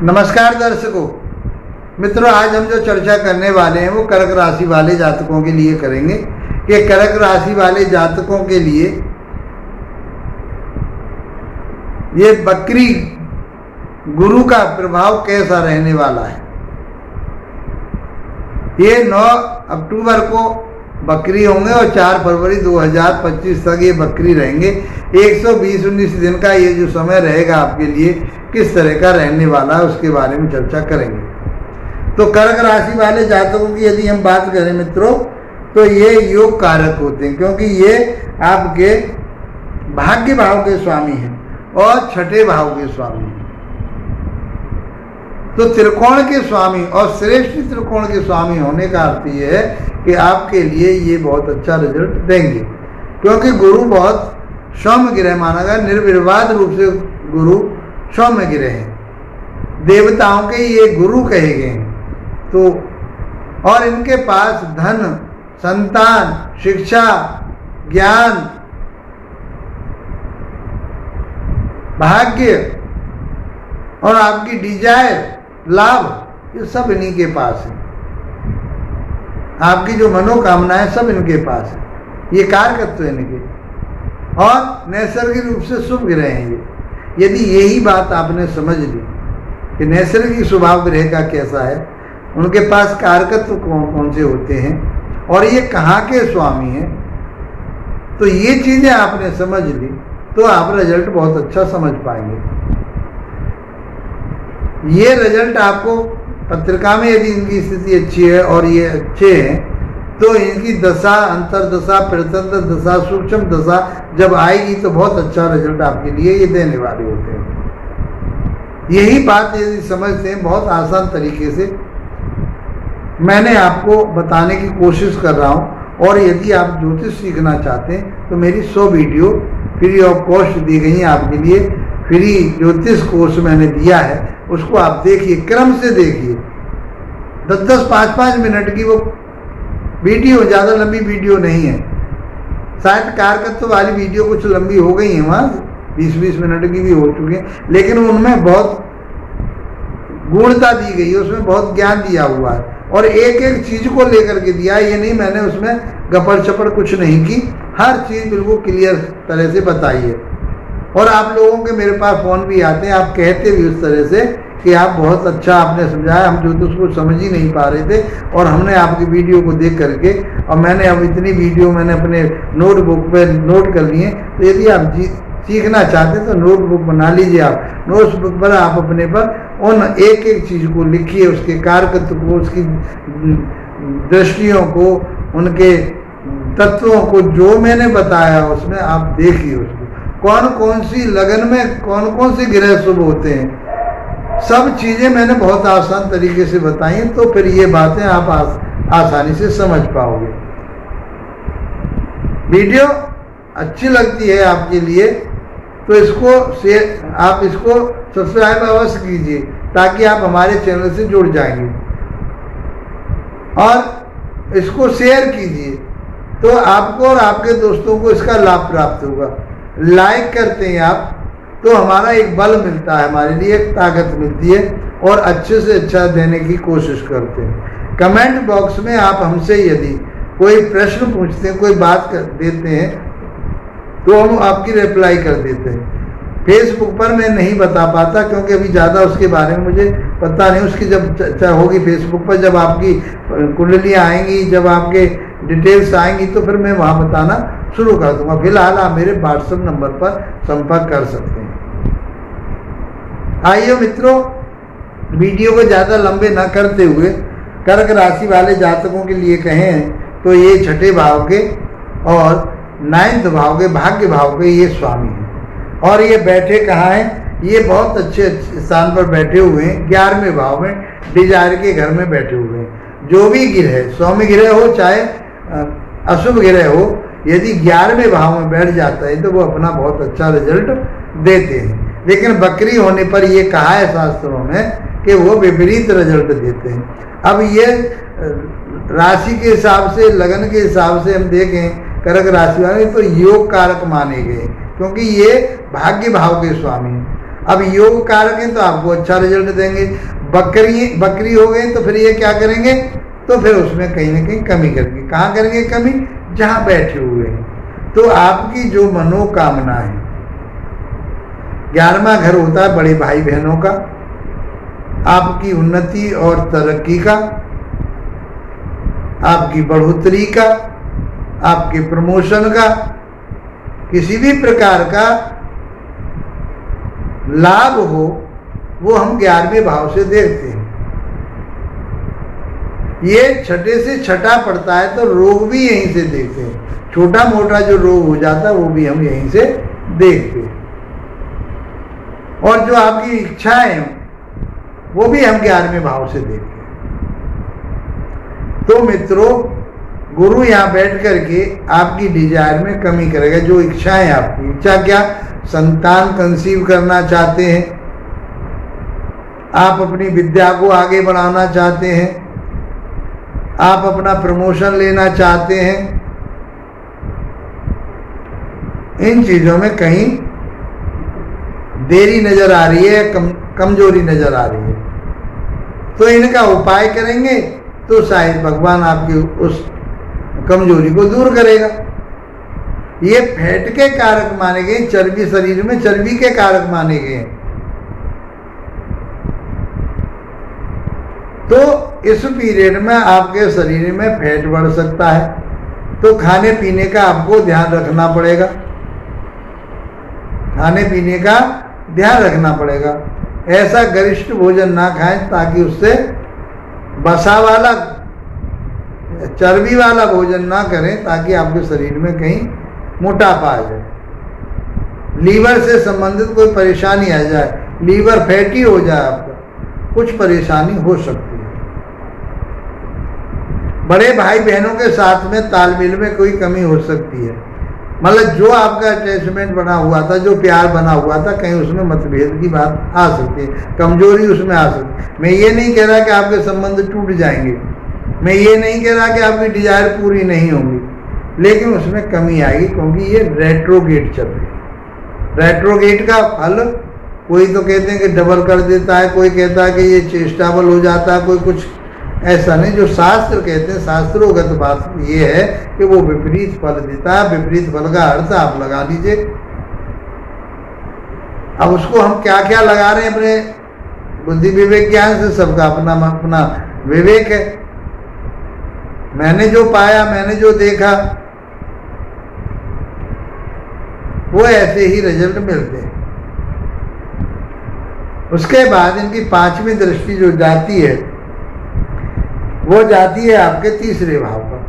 नमस्कार दर्शकों मित्रों, आज हम जो चर्चा करने वाले हैं वो कर्क राशि वाले जातकों के लिए करेंगे कि कर्क राशि वाले जातकों के लिए ये बकरी गुरु का प्रभाव कैसा रहने वाला है। ये 9 अक्टूबर को बकरी होंगे और 4 फरवरी 2025 तक ये बकरी रहेंगे। 120-19 दिन का ये जो समय रहेगा आपके लिए किस तरह का रहने वाला है उसके बारे में चर्चा करेंगे। तो कर्क राशि वाले जातकों की यदि हम बात करें मित्रों, तो ये योग कारक होते हैं क्योंकि ये आपके भाग्य भाव के स्वामी हैं और छठे भाव के स्वामी हैं। तो त्रिकोण के स्वामी और श्रेष्ठ त्रिकोण के स्वामी होने का अर्थ ये है कि आपके लिए ये बहुत अच्छा रिजल्ट देंगे, क्योंकि गुरु बहुत सौम्य ग्रह माना गया, निर्विवाद रूप से गुरु सौम्य ग्रह है, देवताओं के ये गुरु कहे गए हैं। तो और इनके पास धन, संतान, शिक्षा, ज्ञान, भाग्य और आपकी डिजायर, लाभ, ये सब इन्हीं के पास है। आपकी जो मनोकामनाएं सब इनके पास है। ये कारकत्व है इनके और नैसर्गिक रूप से शुभ ग्रह हैं ये। यदि यही बात आपने समझ ली कि नैसर्गिक स्वभाव ग्रह का कैसा है, उनके पास कारकत्व कौन कौन से होते हैं और ये कहाँ के स्वामी हैं, तो ये चीजें आपने समझ ली तो आप रिजल्ट बहुत अच्छा समझ पाएंगे। ये रिजल्ट आपको पत्रिका में यदि इनकी स्थिति अच्छी है और ये अच्छे हैं तो इनकी दशा, अंतरदशा, प्रतंत्र दशा, सूक्ष्म दशा जब आएगी तो बहुत अच्छा रिजल्ट आपके लिए ये देने वाले होते हैं। यही बात यदि समझते हैं बहुत आसान तरीके से मैंने आपको बताने की कोशिश कर रहा हूँ। और यदि आप ज्योतिष सीखना चाहते हैं तो मेरी 100 वीडियो फ्री ऑफ कॉस्ट दी गई हैं आपके लिए। फ्री ज्योतिष कोर्स मैंने दिया है, उसको आप देखिए, क्रम से देखिए। 10-10, 5-5 मिनट की वो वीडियो, ज़्यादा लंबी वीडियो नहीं है। शायद कारकत्व वाली वीडियो कुछ लंबी हो गई है, वहाँ 20-20 मिनट की भी हो चुकी है, लेकिन उनमें बहुत गूढ़ता दी गई है, उसमें बहुत ज्ञान दिया हुआ है और एक एक चीज को लेकर के दिया है। ये नहीं मैंने उसमें गपड़ चपड़ कुछ नहीं की, हर चीज बिल्कुल क्लियर तरह से बताई है। और आप लोगों के मेरे पास फोन भी आते हैं, आप कहते भी उस तरह से कि आप बहुत अच्छा आपने समझाया, हम जो तो उसको समझ ही नहीं पा रहे थे और हमने आपकी वीडियो को देख करके, और मैंने अब इतनी वीडियो मैंने अपने नोटबुक पे नोट कर लिए। तो यदि आप सीखना चाहते हैं तो नोटबुक बना लीजिए। आप नोटबुक पर आप अपने पर उन एक एक चीज को लिखिए, उसके कारकत्व को, उसकी दृष्टियों को, उनके तत्वों को जो मैंने बताया उसमें आप देखिए उसको, कौन कौन सी लगन में कौन कौन से ग्रह शुभ होते हैं, सब चीजें मैंने बहुत आसान तरीके से बताई हैं। तो फिर ये बातें आप आसानी से समझ पाओगे। वीडियो अच्छी लगती है आपके लिए तो इसको शेयर, आप इसको सब्सक्राइब अवश्य कीजिए ताकि आप हमारे चैनल से जुड़ जाएंगे और इसको शेयर कीजिए तो आपको और आपके दोस्तों को इसका लाभ प्राप्त होगा। लाइक करते हैं आप तो हमारा एक बल मिलता है, हमारे लिए एक ताकत मिलती है और अच्छे से अच्छा देने की कोशिश करते हैं। कमेंट बॉक्स में आप हमसे यदि कोई प्रश्न पूछते हैं, कोई बात कर देते हैं तो हम आपकी रिप्लाई कर देते हैं। फेसबुक पर मैं नहीं बता पाता क्योंकि अभी ज़्यादा उसके बारे में मुझे पता नहीं। उसकी जब चर्चा होगी फेसबुक पर, जब आपकी कुंडलियाँ आएंगी, जब आपके डिटेल्स आएंगी तो फिर मैं वहाँ बताना शुरू कर दूंगा। फिलहाल आप मेरे व्हाट्सएप नंबर पर संपर्क कर सकते हैं। आइए मित्रों, वीडियो को ज़्यादा लंबे न करते हुए कर्क राशि वाले जातकों के लिए कहें तो ये छठे भाव के और 9th भाव के, भाग्य भाव के ये स्वामी हैं और ये बैठे कहाँ हैं, ये बहुत अच्छे स्थान पर बैठे हुए हैं। 11वें भाव में, डिजायर के घर में बैठे हुए हैं। जो भी ग्रह, सौम्य ग्रह हो चाहे अशुभ ग्रह हो, यदि 11वें भाव में बैठ जाता है तो वो अपना बहुत अच्छा रिजल्ट देते हैं। लेकिन बकरी होने पर ये कहा है शास्त्रों में कि वो विपरीत रिजल्ट देते हैं। अब ये राशि के हिसाब से, लगन के हिसाब से हम देखें कर्क राशि वाले तो योग कारक माने गए क्योंकि ये भाग्य भाव के स्वामी हैं। अब योग कारक हैं तो आपको अच्छा रिजल्ट देंगे। बकरी हो गई तो फिर ये क्या करेंगे, तो फिर उसमें कहीं ना कहीं कमी करेंगे। कहाँ करेंगे कमी, जहाँ बैठे हुए हैं। तो आपकी जो मनोकामना है, 11वां घर होता है बड़े भाई बहनों का, आपकी उन्नति और तरक्की का, आपकी बढ़ोतरी का, आपके प्रमोशन का, किसी भी प्रकार का लाभ हो, वो हम 11वें भाव से देखते हैं। ये छठे से छठा पड़ता है तो रोग भी यहीं से देखते हैं। छोटा मोटा जो रोग हो जाता है वो भी हम यहीं से देखते हैं। और जो आपकी इच्छाएं हैं वो भी हम 11वें भाव से देखते हैं। तो मित्रों, गुरु यहाँ बैठ करके आपकी डिजायर में कमी करेगा। जो इच्छाएं, आपकी इच्छा क्या, संतान कंसीव करना चाहते हैं, आप अपनी विद्या को आगे बढ़ाना चाहते हैं, आप अपना प्रमोशन लेना चाहते हैं, इन चीजों में कहीं देरी नजर आ रही है, कमजोरी नजर आ रही है। तो इनका उपाय करेंगे तो शायद भगवान आपकी उस कमजोरी को दूर करेगा। ये फैट के कारक माने गए, चर्बी, शरीर में चर्बी के कारक माने गए। तो इस पीरियड में आपके शरीर में फैट बढ़ सकता है, तो खाने पीने का आपको ध्यान रखना पड़ेगा। खाने पीने का ध्यान रखना पड़ेगा। ऐसा गरिष्ठ भोजन ना खाएं ताकि उससे वसा वाला, चर्बी वाला भोजन ना करें ताकि आपके शरीर में कहीं मोटापा आ जाए, लीवर से संबंधित कोई परेशानी आ जाए, लीवर फैटी हो जाए, आपका कुछ परेशानी हो सकती है। बड़े भाई बहनों के साथ में तालमेल में कोई कमी हो सकती है। मतलब जो आपका अटैचमेंट बना हुआ था, जो प्यार बना हुआ था, कहीं उसमें मतभेद की बात आ सकती है, कमजोरी उसमें आ सकती है। मैं ये नहीं कह रहा कि आपके संबंध टूट जाएंगे, मैं ये नहीं कह रहा कि आपकी डिजायर पूरी नहीं होंगी, लेकिन उसमें कमी आएगी, क्योंकि ये रेट्रोगेट चल रही है। रेट्रोगेट का फल कोई तो कहते हैं कि डबल कर देता है, कोई कहता है कि ये चेष्टाबल हो जाता है, कोई कुछ ऐसा नहीं। जो शास्त्र कहते हैं, शास्त्रोगत बात ये है कि वो विपरीत फल देता है। विपरीत फल का अर्थ आप लगा लीजिए। अब उसको हम क्या क्या लगा रहे हैं, अपने बुद्धि विवेक ज्ञान से, सबका अपना अपना विवेक है। मैंने जो पाया, मैंने जो देखा, वो ऐसे ही रिजल्ट मिलते हैं। उसके बाद इनकी 5वीं दृष्टि जो जाती है, वो जाती है आपके 3रे भाव पर।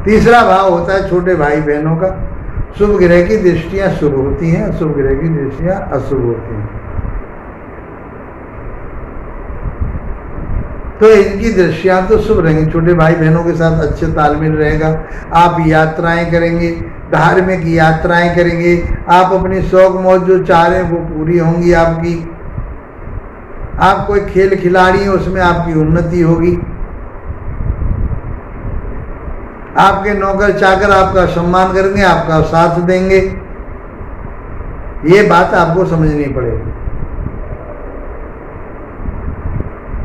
3रा भाव होता है छोटे भाई बहनों का। शुभ ग्रह की दृष्टियां शुभ होती हैं, अशुभ ग्रह की दृष्टियां अशुभ होती हैं। तो इनकी दृष्टियां तो शुभ रहेंगी, छोटे भाई बहनों के साथ अच्छे तालमेल रहेगा। आप यात्राएं करेंगे, धार्मिक यात्राएं करेंगे, आप अपनी शौक मौज जो चाह रहे हैं वो पूरी होंगी आपकी। आप कोई खेल खिलाड़ी हैं, उसमें आपकी उन्नति होगी। आपके नौकर चाकर आपका सम्मान करेंगे, आपका साथ देंगे। ये बात आपको समझनी पड़ेगी,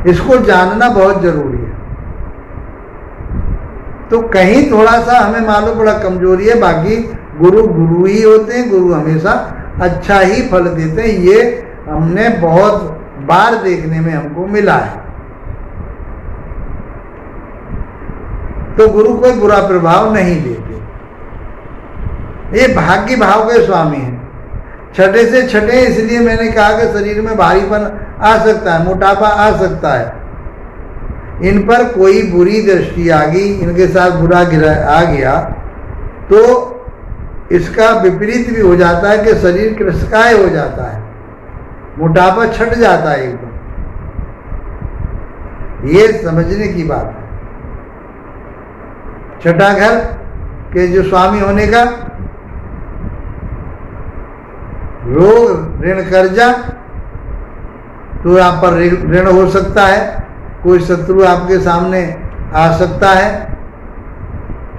इसको जानना बहुत जरूरी है। तो कहीं थोड़ा सा हमें मालूम पड़ा कमजोरी है, बाकी गुरु गुरु ही होते हैं, गुरु हमेशा अच्छा ही फल देते हैं। ये हमने बहुत बार देखने में हमको मिला है। तो गुरु कोई बुरा प्रभाव नहीं देते। ये भाग्य भाव के स्वामी हैं, छठे से छठे, इसलिए मैंने कहा कि शरीर में भारीपन आ सकता है, मोटापा आ सकता है। इन पर कोई बुरी दृष्टि आ गई, इनके साथ बुरा आ गया, तो इसका विपरीत भी हो जाता है कि शरीर कृशकाय हो जाता है, मोटापा छट जाता है एकदम। ये समझने की बात है। छठा घर के जो स्वामी होने का, रोग, ऋण, कर्जा, तो आप पर ऋण हो सकता है, कोई शत्रु आपके सामने आ सकता है,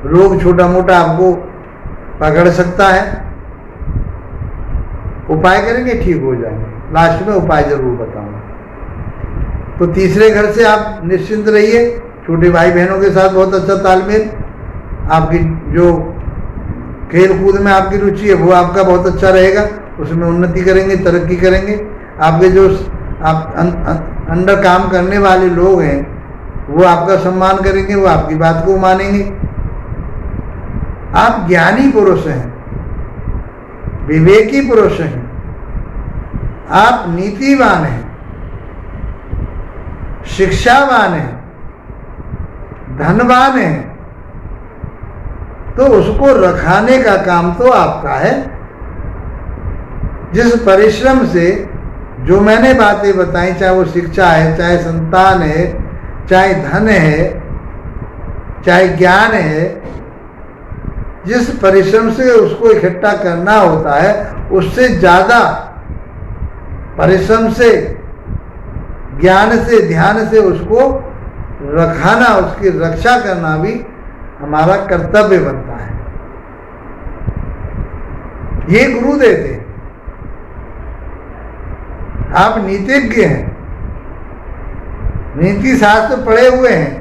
रोग छोटा मोटा आपको पकड़ सकता है। उपाय करेंगे ठीक हो जाएंगे। लास्ट में उपाय जरूर बताऊंगा। तो तीसरे घर से आप निश्चिंत रहिए। छोटे भाई बहनों के साथ बहुत अच्छा तालमेल, आपकी जो खेल कूद में आपकी रुचि है वो आपका बहुत अच्छा रहेगा, उसमें उन्नति करेंगे, तरक्की करेंगे। आपके जो आप अंडर काम करने वाले लोग हैं वो आपका सम्मान करेंगे, वो आपकी बात को मानेंगे। आप ज्ञानी पुरुष हैं, विवेकी पुरुष हैं, आप नीतिवान हैं, शिक्षावान हैं, धनवान हैं, तो उसको रखाने का काम तो आपका है। जिस परिश्रम से जो मैंने बातें बताई, चाहे वो शिक्षा है, चाहे संतान है, चाहे धन है, चाहे ज्ञान है, जिस परिश्रम से उसको इकट्ठा करना होता है उससे ज्यादा परिश्रम से, ज्ञान से, ध्यान से उसको रखाना, उसकी रक्षा करना भी हमारा कर्तव्य बनता है। ये गुरु देते हैं। आप नीतिज्ञ हैं, नीति शास्त्र पढ़े हुए हैं,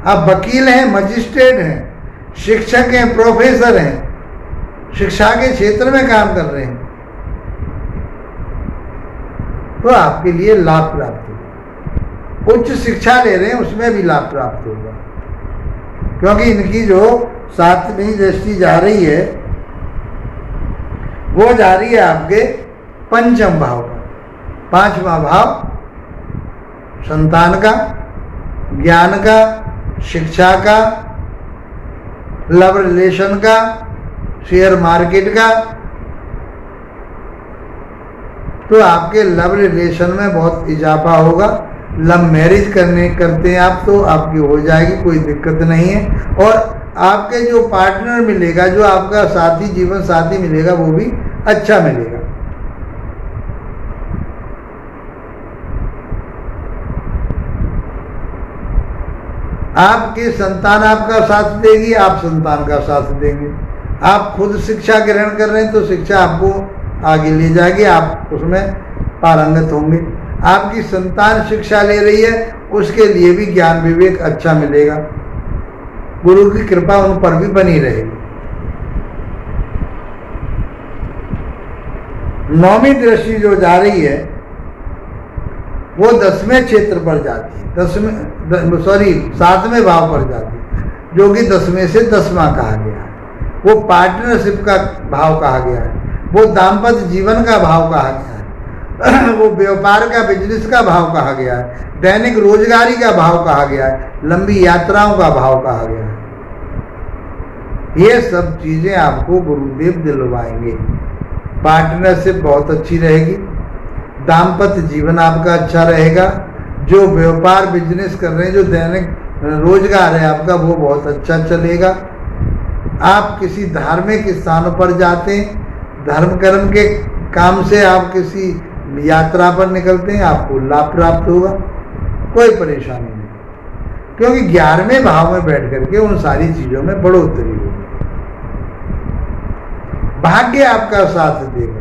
आप वकील हैं, मजिस्ट्रेट हैं, शिक्षक हैं, प्रोफेसर हैं, शिक्षा के क्षेत्र में काम कर रहे हैं, तो आपके लिए लाभ प्राप्त होगा। उच्च शिक्षा ले रहे हैं उसमें भी लाभ प्राप्त होगा, क्योंकि इनकी जो 7वीं दृष्टि जा रही है वो जा रही है आपके पंचम भाव पर। 5वां भाव संतान का, ज्ञान का, शिक्षा का, लव रिलेशन का, शेयर मार्केट का। तो आपके लव रिलेशन में बहुत इजाफा होगा। लव मैरिज करते हैं आप तो आपकी हो जाएगी, कोई दिक्कत नहीं है। और आपके जो पार्टनर मिलेगा, जो आपका साथी, जीवन साथी मिलेगा, वो भी अच्छा मिलेगा। आपकी संतान आपका साथ देगी, आप संतान का साथ देंगे। आप खुद शिक्षा ग्रहण कर रहे हैं तो शिक्षा आपको आगे ले जाएगी, आप उसमें पारंगत होंगे। आपकी संतान शिक्षा ले रही है, उसके लिए भी ज्ञान विवेक अच्छा मिलेगा। गुरु की कृपा उन पर भी बनी रहेगी। 9वीं दृष्टि जो जा रही है वो 10वें क्षेत्र पर जाती है, 7वें भाव पर जाती है, जो कि 10वें से 10वां कहा गया है। वो पार्टनरशिप का भाव कहा गया है, वो दाम्पत्य जीवन का भाव कहा गया है, वो व्यापार का, बिजनेस का भाव कहा गया है, दैनिक रोजगारी का भाव कहा गया है, लंबी यात्राओं का भाव कहा गया है। ये सब चीजें आपको गुरुदेव दिलवाएंगे। पार्टनरशिप बहुत अच्छी रहेगी, दाम्पत्य जीवन आपका अच्छा रहेगा, जो व्यापार बिजनेस कर रहे हैं, जो दैनिक रोजगार है आपका, वो बहुत अच्छा चलेगा। आप किसी धार्मिक स्थानों पर जाते हैं, धर्म कर्म के काम से आप किसी यात्रा पर निकलते हैं, आपको लाभ प्राप्त होगा, कोई परेशानी नहीं, क्योंकि 11वें भाव में बैठ करके उन सारी चीजों में बढ़ोतरी होगी। भाग्य आपका साथ देगा।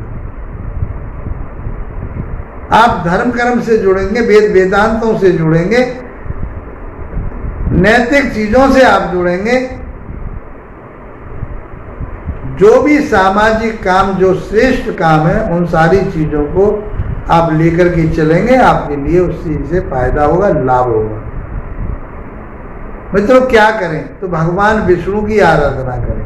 आप धर्म कर्म से जुड़ेंगे, वेद वेदांतों से जुड़ेंगे, नैतिक चीजों से आप जुड़ेंगे। जो भी सामाजिक काम, जो श्रेष्ठ काम है, उन सारी चीजों को आप लेकर के चलेंगे, आपके लिए उस चीज से फायदा होगा, लाभ होगा। मित्रों, क्या करें? तो भगवान विष्णु की आराधना करें।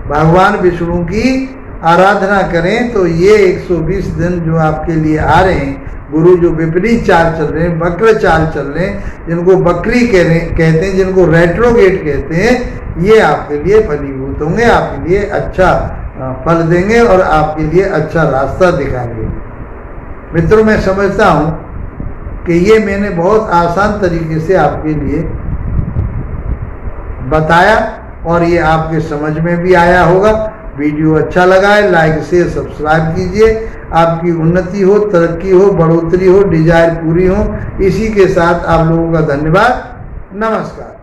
भगवान विष्णु की आराधना करें तो ये 120 दिन जो आपके लिए आ रहे हैं, गुरु जो विपरीत चाल चल रहे हैं, वक्र चाल चल रहे हैं, जिनको बकरी कहते हैं, जिनको रेट्रोगेट कहते हैं, ये आपके लिए फलीभूत होंगे, आपके लिए अच्छा फल देंगे और आपके लिए अच्छा रास्ता दिखाएंगे। मित्रों, मैं समझता हूँ कि ये मैंने बहुत आसान तरीके से आपके लिए बताया और ये आपके समझ में भी आया होगा। वीडियो अच्छा लगा है, लाइक शेयर सब्सक्राइब कीजिए। आपकी उन्नति हो, तरक्की हो, बढ़ोतरी हो, डिजायर पूरी हो। इसी के साथ आप लोगों का धन्यवाद। नमस्कार।